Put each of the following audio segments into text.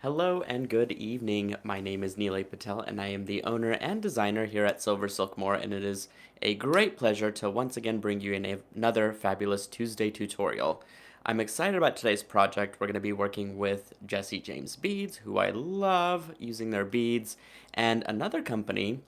Hello and good evening. My name is Neelay Patel, and I am the owner and designer here at Silver Silk More, and it is a great pleasure to once again bring you another fabulous Tuesday tutorial. I'm excited about today's project. We're going to be working with Jesse James Beads, who I love using their beads, and another company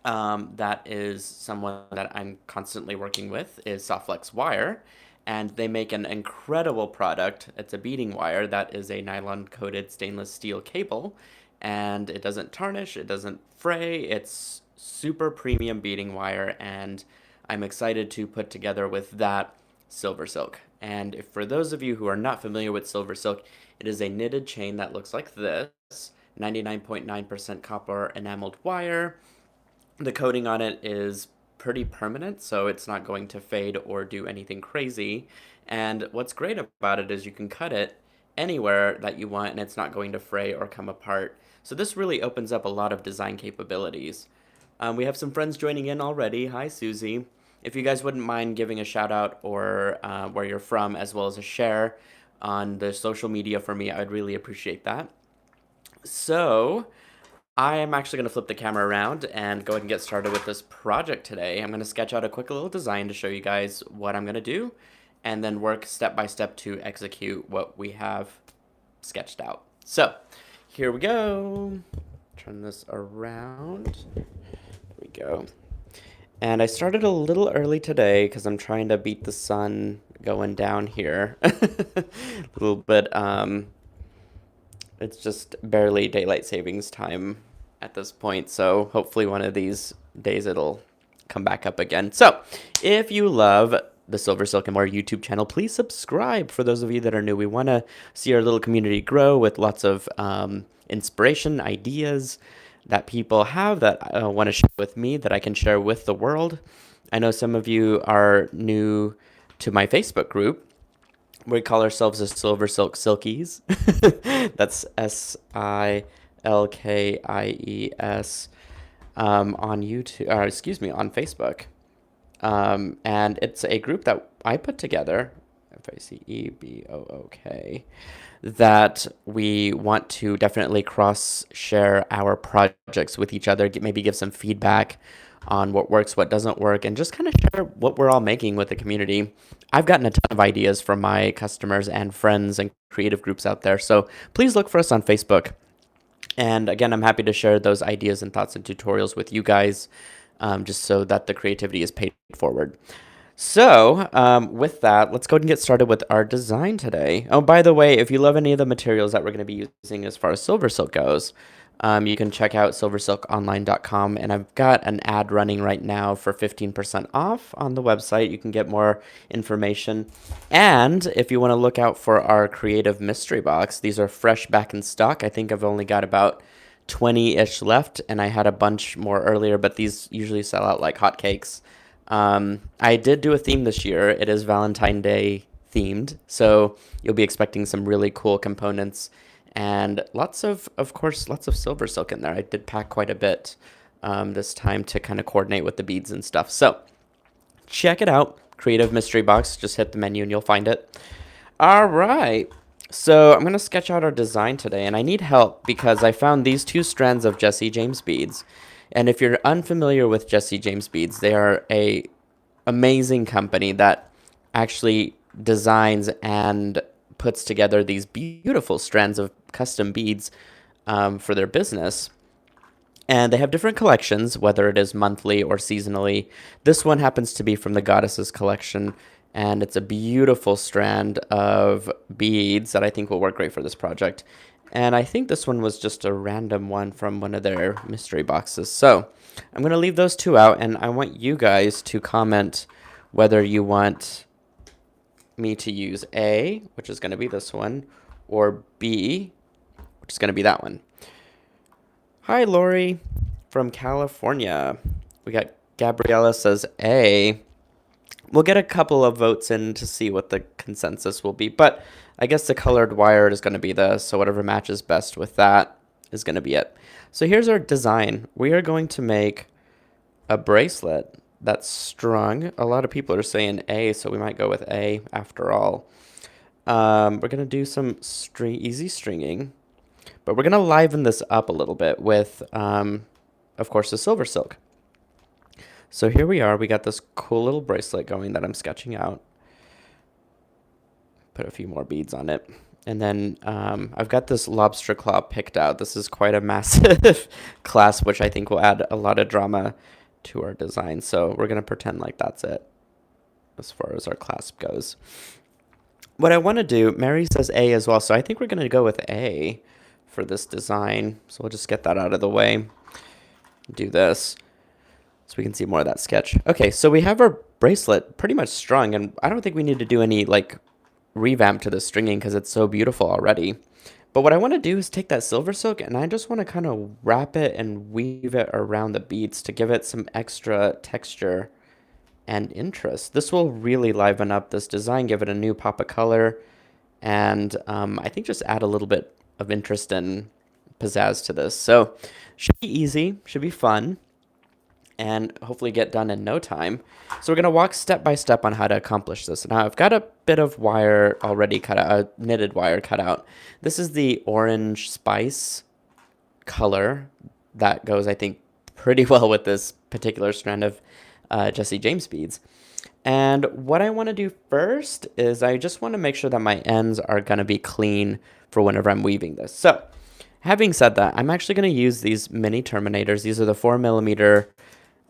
that is someone that I'm constantly working with is Softflex Wire, and they make an incredible product. It's a beading wire that is a nylon-coated stainless steel cable, and it doesn't tarnish, it doesn't fray. It's super premium beading wire, and I'm excited to put together with that silver silk. And if, for those of you who are not familiar with silver silk, it is a knitted chain that looks like this: 99.9% copper enameled wire. The coating on it is pretty permanent, so it's not going to fade or do anything crazy. And what's great about it is you can cut it anywhere that you want and it's not going to fray or come apart. So this really opens up a lot of design capabilities. We have some friends joining in already. Hi, Susie. If you guys wouldn't mind giving a shout out or where you're from, as well as a share on the social media for me, I'd really appreciate that. So, I am actually going to flip the camera around and go ahead and get started with this project today. I'm going to sketch out a quick little design to show you guys what I'm going to do, and then work step by step to execute what we have sketched out. So, here we go. Turn this around. There we go. And I started a little early today because I'm trying to beat the sun going down here. A little bit, it's just barely daylight savings time at this point, so hopefully one of these days it'll come back up again. So, if you love the Silver Silk and More YouTube channel, please subscribe. For those of you that are new, we want to see our little community grow with lots of inspiration, ideas that people have that want to share with me, that I can share with the world. I know some of you are new to my Facebook group. We call ourselves the Silver Silk Silkies. That's Silkies on YouTube, or excuse me, on Facebook. And it's a group that I put together, Faceebook, that we want to definitely cross share our projects with each other, maybe give some feedback on what works, what doesn't work, and just kind of share what we're all making with the community. I've gotten a ton of ideas from my customers and friends and creative groups out there, so please look for us on Facebook. And again, I'm happy to share those ideas and thoughts and tutorials with you guys, just so that the creativity is paid forward. So, with that, let's go ahead and get started with our design today. Oh, by the way, if you love any of the materials that we're going to be using as far as Silver Silk goes, you can check out silversilkonline.com, and I've got an ad running right now for 15% off on the website. You can get more information. And if you want to look out for our creative mystery box, these are fresh back in stock. I think I've only got about 20-ish left, and I had a bunch more earlier, but these usually sell out like hotcakes. I did do a theme this year. It is Valentine's Day themed, so you'll be expecting some really cool components and of course, lots of silver silk in there. I did pack quite a bit this time to kind of coordinate with the beads and stuff. So check it out. Creative Mystery Box. Just hit the menu and you'll find it. All right. So I'm going to sketch out our design today, and I need help because I found these two strands of Jesse James beads. And if you're unfamiliar with Jesse James beads, they are a amazing company that actually designs and puts together these beautiful strands of custom beads for their business. And they have different collections, whether it is monthly or seasonally. This one happens to be from the Goddesses collection, and it's a beautiful strand of beads that I think will work great for this project. And I think this one was just a random one from one of their mystery boxes. So I'm going to leave those two out, and I want you guys to comment whether you want me to use A, which is going to be this one, or B, which is going to be that one. Hi, Lori from California. We got Gabriella says A. We'll get a couple of votes in to see what the consensus will be, but I guess the colored wire is going to be this, so whatever matches best with that is going to be it. So here's our design. We are going to make a bracelet that's strung. A lot of people are saying A, so we might go with A after all. We're going to do some easy stringing. But we're going to liven this up a little bit with, of course, the silver silk. So here we are. We got this cool little bracelet going that I'm sketching out. Put a few more beads on it. And then I've got this lobster claw picked out. This is quite a massive clasp, which I think will add a lot of drama to our design. So we're going to pretend like that's it as far as our clasp goes. What I want to do, Mary says A as well, so I think we're going to go with A for this design. So we'll just get that out of the way. Do this so we can see more of that sketch. Okay, so we have our bracelet pretty much strung, and I don't think we need to do any like revamp to the stringing because it's so beautiful already. But what I want to do is take that silver silk and I just want to kind of wrap it and weave it around the beads to give it some extra texture and interest. This will really liven up this design, give it a new pop of color, and I think just add a little bit of interest and pizzazz to this. So should be easy, should be fun, and hopefully get done in no time. So we're going to walk step by step on how to accomplish this. Now I've got a bit of wire already cut out, knitted wire cut out. This is the orange spice color that goes, I think, pretty well with this particular strand of Jesse James beads. And what I want to do first is I just want to make sure that my ends are going to be clean for whenever I'm weaving this. So having said that, I'm actually going to use these mini terminators. These are the 4mm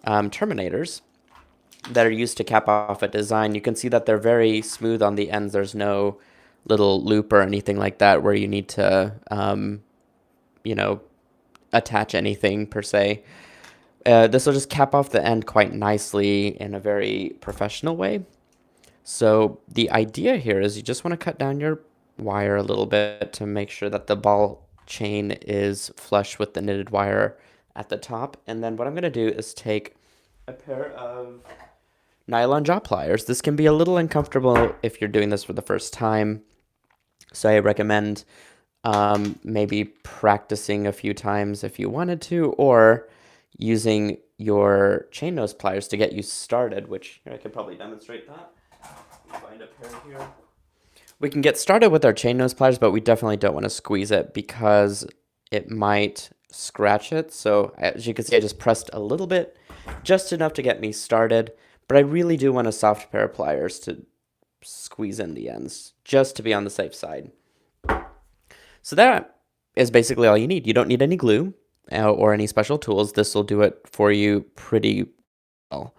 terminators that are used to cap off a design. You can see that they're very smooth on the ends. There's no little loop or anything like that where you need to, you know, attach anything per se. This will just cap off the end quite nicely in a very professional way. So the idea here is you just want to cut down your wire a little bit to make sure that the ball chain is flush with the knitted wire at the top. And then what I'm going to do is take a pair of nylon jaw pliers. This can be a little uncomfortable if you're doing this for the first time. So I recommend maybe practicing a few times if you wanted to, or using your chain nose pliers to get you started, which here I could probably demonstrate that. Find a pair here. We can get started with our chain nose pliers, but we definitely don't want to squeeze it because it might scratch it. So as you can see, I just pressed a little bit, just enough to get me started, but I really do want a soft pair of pliers to squeeze in the ends, just to be on the safe side. So that is basically all you need. You don't need any glue or any special tools. This will do it for you pretty well.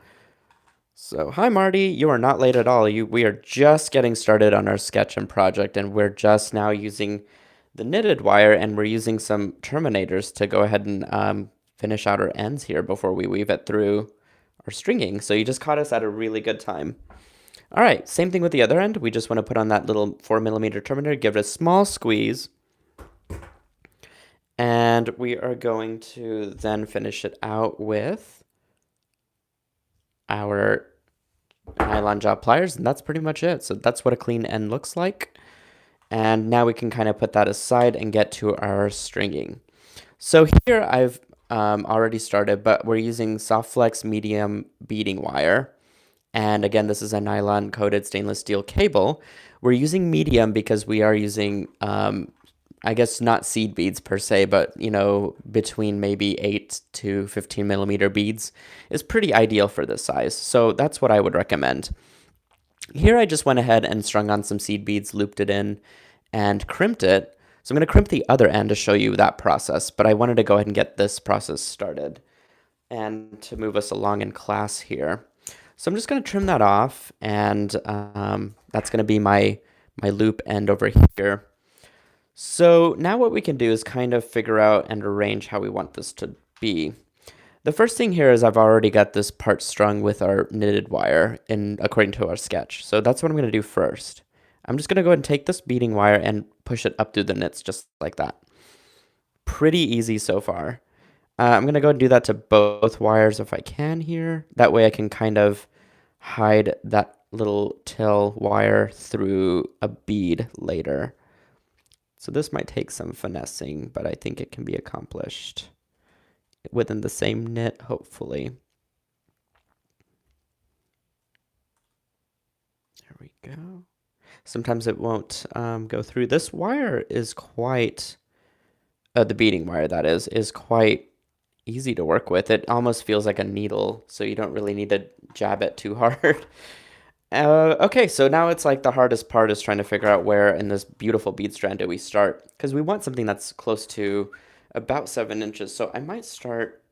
So, hi Marty, you are not late at all. We are just getting started on our sketch and project, and we're just now using the knitted wire, and we're using some terminators to go ahead and finish out our ends here before we weave it through our stringing. So you just caught us at a really good time. All right, same thing with the other end. We just want to put on that little 4mm terminator, give it a small squeeze, and we are going to then finish it out with our nylon jaw pliers, and that's pretty much it. So that's what a clean end looks like. And now we can kind of put that aside and get to our stringing. So here I've already started, but we're using soft flex medium beading wire. And again, this is a nylon coated stainless steel cable. We're using medium because we are using, I guess not seed beads per se, but you know, between maybe 8 to 15mm beads is pretty ideal for this size. So that's what I would recommend. Here I just went ahead and strung on some seed beads, looped it in, and crimped it. So I'm going to crimp the other end to show you that process, but I wanted to go ahead and get this process started and to move us along in class here. So I'm just going to trim that off, and that's going to be my loop end over here. So now what we can do is kind of figure out and arrange how we want this to be. The first thing here is I've already got this part strung with our knitted wire according to our sketch. So that's what I'm going to do first. I'm just going to go ahead and take this beading wire and push it up through the knits just like that. Pretty easy so far. I'm going to go ahead and do that to both wires if I can here. That way I can kind of hide that little tail wire through a bead later. So this might take some finessing, but I think it can be accomplished within the same knit, hopefully. There we go. Sometimes it won't go through. This wire is quite the beading wire that is quite easy to work with. It almost feels like a needle, so you don't really need to jab it too hard. Okay, so now it's like the hardest part is trying to figure out where in this beautiful bead strand do we start, because we want something that's close to about 7 inches. So I might start,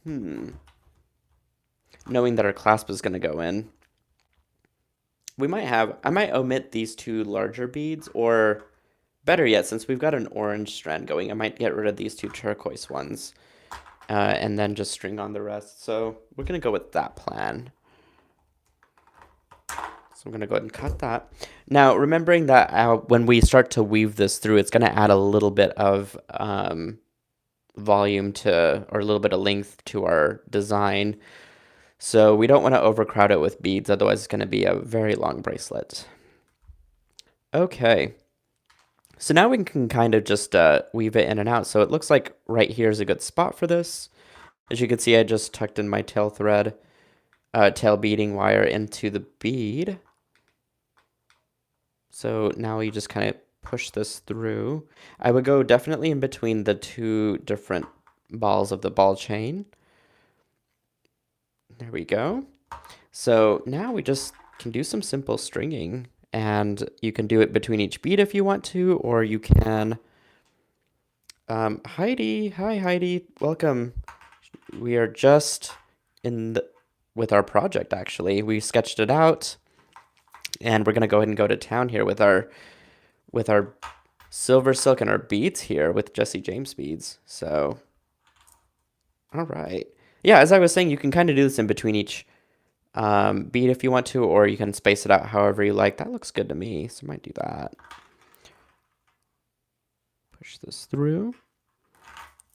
knowing that our clasp is going to go in. I might omit these two larger beads, or better yet, since we've got an orange strand going, I might get rid of these two turquoise ones, and then just string on the rest. So we're going to go with that plan. So I'm going to go ahead and cut that. Now, remembering that when we start to weave this through, it's going to add a little bit of volume to, or a little bit of length to our design. So we don't want to overcrowd it with beads, otherwise it's going to be a very long bracelet. Okay. So now we can kind of just weave it in and out. So it looks like right here is a good spot for this. As you can see, I just tucked in my tail thread, tail beading wire into the bead. So now you just kind of push this through. I would go definitely in between the two different balls of the ball chain. There we go. So now we just can do some simple stringing, and you can do it between each bead if you want to, or you can... Heidi, hi Heidi, welcome. We are just with our project, actually. We sketched it out, and we're gonna go ahead and go to town here with our silver silk and our beads here with Jesse James beads. So, all right. Yeah, as I was saying, you can kind of do this in between each bead if you want to, or you can space it out however you like. That looks good to me, so I might do that. Push this through.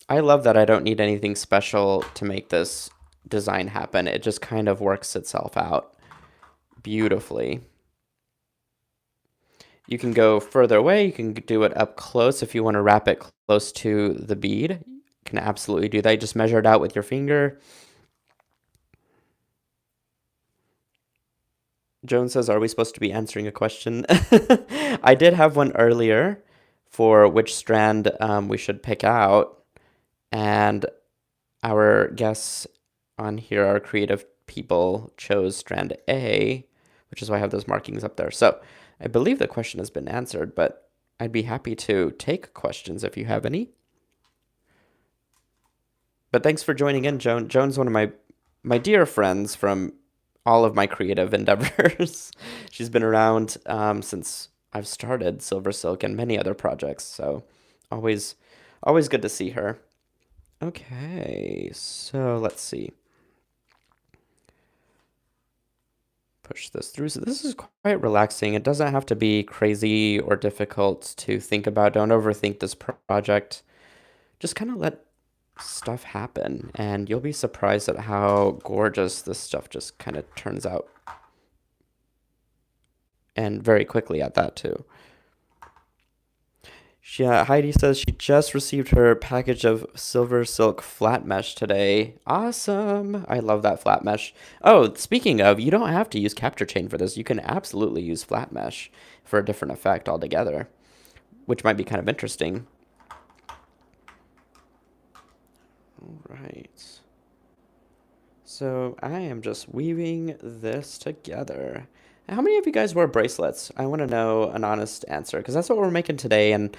I love that I don't need anything special to make this design happen. It just kind of works itself out beautifully. You can go further away. You can do it up close if you want to wrap it close to the bead. You can absolutely do that. You just measure it out with your finger. Joan says, are we supposed to be answering a question? I did have one earlier for which strand we should pick out. And our guests on here, our creative people, chose strand A, which is why I have those markings up there. So I believe the question has been answered, but I'd be happy to take questions if you have any. But thanks for joining in, Joan. Joan's one of my dear friends from all of my creative endeavors. She's been around since I've started Silver Silk and many other projects, so always good to see her. Okay, so let's see. Push this through. So this is quite relaxing. It doesn't have to be crazy or difficult to think about. Don't overthink this project. Just kind of let stuff happen, and you'll be surprised at how gorgeous this stuff just kind of turns out. And very quickly at that, too. Yeah, Heidi says she just received her package of silver silk flat mesh today. Awesome. I love that flat mesh. Oh, speaking of, you don't have to use capture chain for this. You can absolutely use flat mesh for a different effect altogether, which might be kind of interesting. All right. So I am just weaving this together. How many of you guys wear bracelets? I want to know an honest answer, because that's what we're making today, and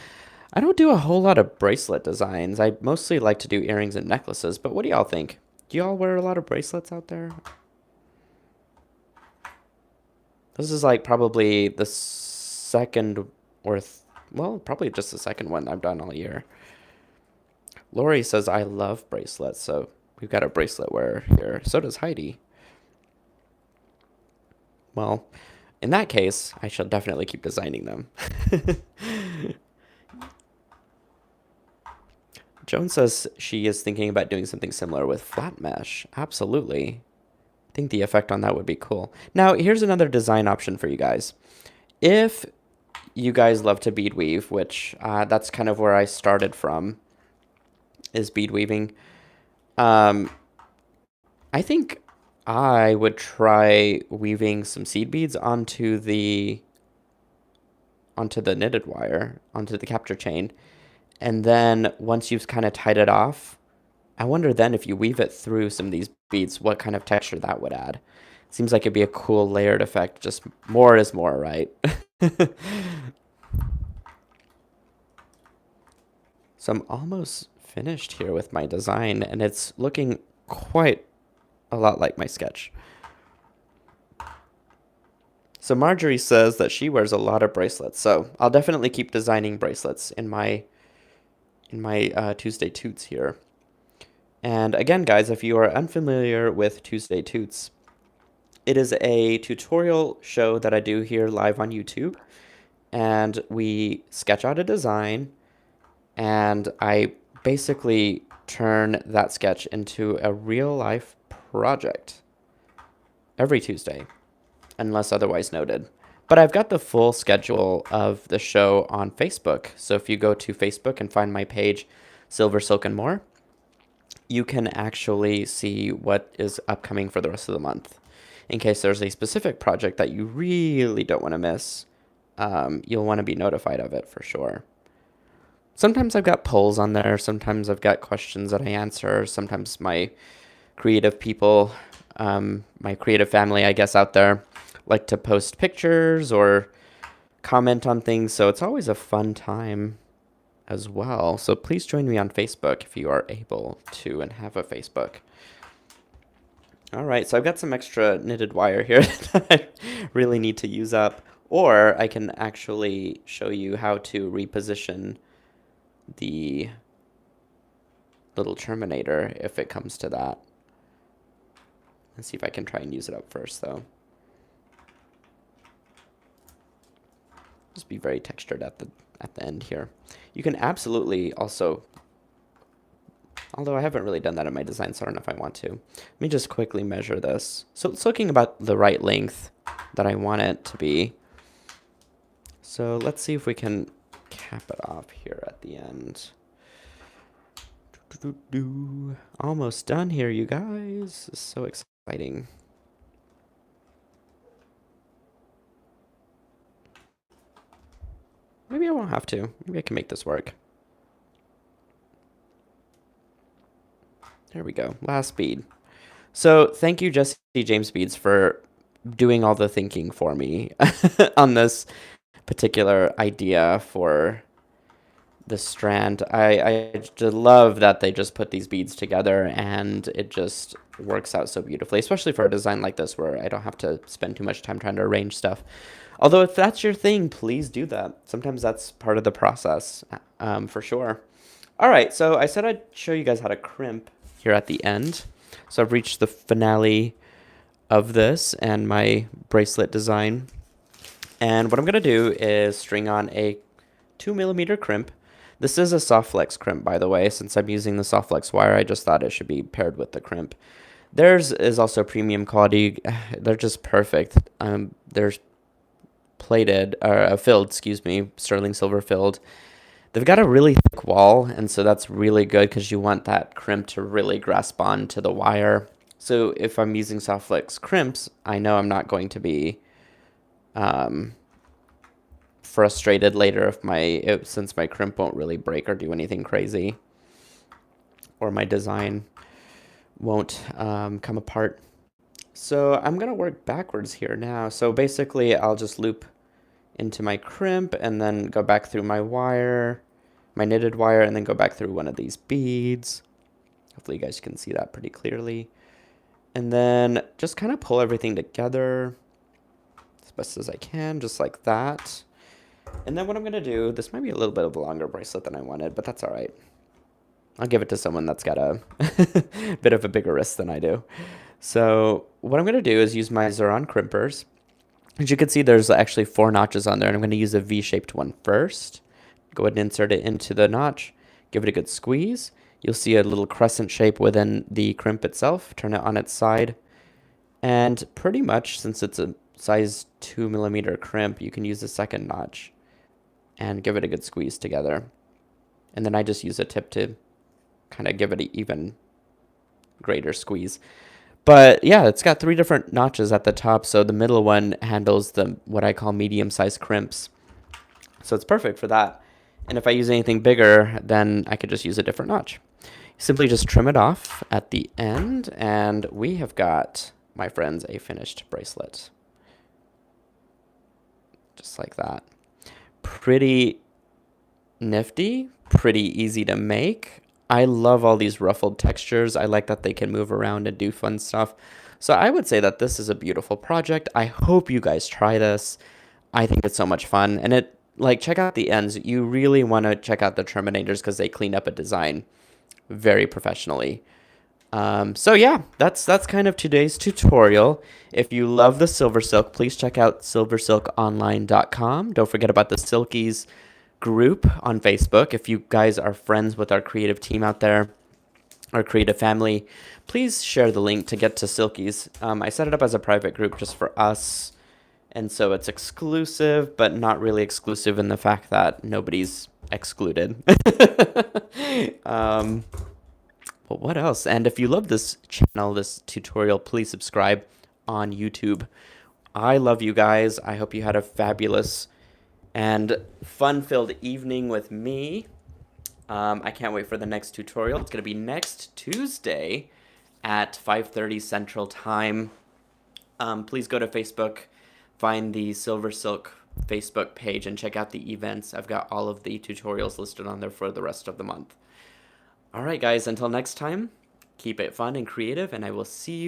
I don't do a whole lot of bracelet designs. I mostly like to do earrings and necklaces, but what do y'all think? Do y'all wear a lot of bracelets out there? This is like probably the second or, well, probably just the second one I've done all year. Lori says, I love bracelets, so we've got a bracelet wearer here. So does Heidi. Well, in that case, I shall definitely keep designing them. Joan says she is thinking about doing something similar with flat mesh. Absolutely. I think the effect on that would be cool. Now, here's another design option for you guys. If you guys love to bead weave, which that's kind of where I started from, is bead weaving. I think I would try weaving some seed beads onto the knitted wire, onto the capture chain, And then once you've kind of tied it off, I wonder then if you weave it through some of these beads, what kind of texture that would add. Seems like it'd be a cool layered effect. Just more is more, right? So I'm almost finished here with my design, and it's looking quite a lot like my sketch. So Marjorie says that she wears a lot of bracelets, so I'll definitely keep designing bracelets in my Tuesday Toots here. And again, guys, if you are unfamiliar with Tuesday Toots, it is a tutorial show that I do here live on YouTube, and we sketch out a design, and I basically turn that sketch into a real life project every Tuesday, unless otherwise noted. But I've got the full schedule of the show on Facebook. So if you go to Facebook and find my page, Silver, Silk, and More, you can actually see what is upcoming for the rest of the month. In case there's a specific project that you really don't want to miss, you'll want to be notified of it for sure. Sometimes I've got polls on there. Sometimes I've got questions that I answer. Sometimes my creative people, my creative family, I guess, out there like to post pictures or comment on things. So it's always a fun time as well. So please join me on Facebook if you are able to and have a Facebook. All right, so I've got some extra knitted wire here that I really need to use up. Or I can actually show you how to reposition the little terminator if it comes to that. Let's see if I can try and use it up first, though. Just be very textured at the end here. You can absolutely also, although I haven't really done that in my design, so I don't know if I want to. Let me just quickly measure this. So it's looking about the right length that I want it to be. So let's see if we can cap it off here at the end. Almost done here, you guys. This is so exciting. Maybe I won't have to. Maybe I can make this work. There we go. Last bead. So thank you, Jesse James Beads, for doing all the thinking for me on this particular idea for the strand. I just love that they just put these beads together and it just works out so beautifully, especially for a design like this where I don't have to spend too much time trying to arrange stuff. Although if that's your thing, please do that. Sometimes that's part of the process, for sure. All right, so I said I'd show you guys how to crimp here at the end. So I've reached the finale of this and my bracelet design. And what I'm going to do is string on a 2mm crimp. This is a soft flex crimp, by the way. Since I'm using the soft flex wire, I just thought it should be paired with the crimp. Theirs is also premium quality. They're just perfect. They're plated, or filled, excuse me, sterling silver filled. They've got a really thick wall, and so that's really good because you want that crimp to really grasp on to the wire. So if I'm using soft flex crimps, I know I'm not going to be frustrated later if since my crimp won't really break or do anything crazy, or my design won't come apart. So I'm gonna work backwards here now. So basically I'll just loop into my crimp and then go back through my wire, my knitted wire, and then go back through one of these beads. Hopefully you guys can see that pretty clearly. And then just kind of pull everything together as best as I can, just like that. And then what I'm gonna do, this might be a little bit of a longer bracelet than I wanted, but that's all right. I'll give it to someone that's got a bit of a bigger wrist than I do. So what I'm gonna do is use my Xuron crimpers. As you can see, there's actually 4 notches on there, and I'm going to use a V-shaped one first. Go ahead and insert it into the notch. Give it a good squeeze. You'll see a little crescent shape within the crimp itself. Turn it on its side. And pretty much, since it's a size 2mm crimp, you can use the second notch and give it a good squeeze together. And then I just use a tip to kind of give it an even greater squeeze. But yeah, it's got 3 different notches at the top, so the middle one handles the what I call medium-sized crimps. So it's perfect for that. And if I use anything bigger, then I could just use a different notch. Simply just trim it off at the end, and we have got, my friends, a finished bracelet. Just like that. Pretty nifty, pretty easy to make. I love all these ruffled textures. I like that they can move around and do fun stuff. So I would say that this is a beautiful project. I hope you guys try this. I think it's so much fun. And it, like, check out the ends. You really want to check out the Terminators because they cleaned up a design very professionally. So yeah, that's kind of today's tutorial. If you love the Silver Silk, please check out silversilkonline.com. Don't forget about the Silkies group on Facebook. If you guys are friends with our creative team out there, our creative family, please share the link to get to Silkies. I set it up as a private group just for us, and so it's exclusive, but not really exclusive in the fact that nobody's excluded. um, but what else? And if you love this channel, this tutorial, please subscribe on YouTube. I love you guys. I hope you had a fabulous and fun-filled evening with me. I can't wait for the next tutorial. It's going to be next Tuesday at 5:30 Central Time. Please go to Facebook, find the Silver Silk Facebook page, and check out the events. I've got all of the tutorials listed on there for the rest of the month. All right, guys, until next time, keep it fun and creative, and I will see you